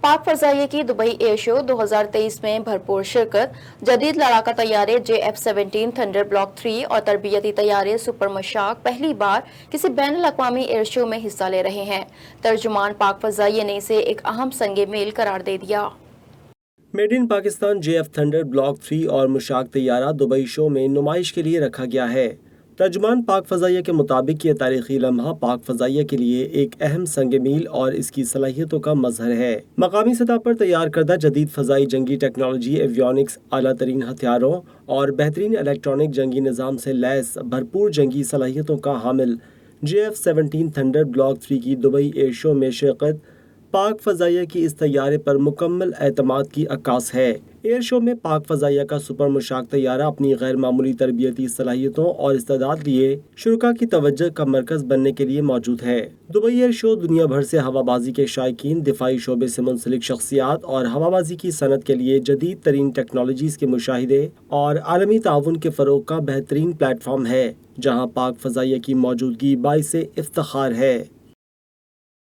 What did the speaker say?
पाक फजाइये की Dubai air show 2023 में भरपूर शिरकत। जदीद लड़ाका तैयारे JF-17 थंडर ब्लॉक 3 और तरबियती तैयारे सुपर मशाक पहली बार किसी बैन अल-अक़वामी एयर शो में हिस्सा ले रहे हैं। तर्जुमान पाक फजाइये ने इसे एक अहम संगे मील करार दे दिया। Made in Pakistan JF thunder block 3 और मुशाक तैयारा दुबई शो में नुमाइश के लिए रखा गया है। तर्जुमान पाक फजाइया के मुताबिक ये तारीखी लम्हा पाक फजाइया के लिए एक अहम संग मील और इसकी सलाहियतों का मजहर है। मकामी सतह पर तैयार करदा जदीद फजाई जंगी टेक्नोलॉजी, एवियोनिक्स, आला तरीन हथियारों और बेहतरीन इलेक्ट्रॉनिक जंगी निज़ाम से लैस भरपूर जंगी सलाहियतों का हामिल JF-17 थंडर ब्लॉक 3 की दुबई एयर शो में शिरकत पाक फजाइया की इस तैयारे पर मुकम्मल एतमाद की अक्कास है। एयर शो में पाक फजाइया का सुपर मुशाक तैयारा अपनी गैर मामूली तरबियती सलाहियतों और इस्तेदाद लिए शुरका की तवज्जो का मरकज बनने के लिए मौजूद है। दुबई एयर शो दुनिया भर से हवाबाजी के शायकीन, दिफाई शोबे से मुंसलिक शख्सियात और हवाबाजी की सनत के लिए जदीद तरीन टेक्नोलॉजीज के मुशाहिदे और आलमी ताउन के फरोग का बेहतरीन प्लेटफॉर्म है, जहाँ पाक फजाइया की मौजूदगी बाइसे इफ्तिखार है।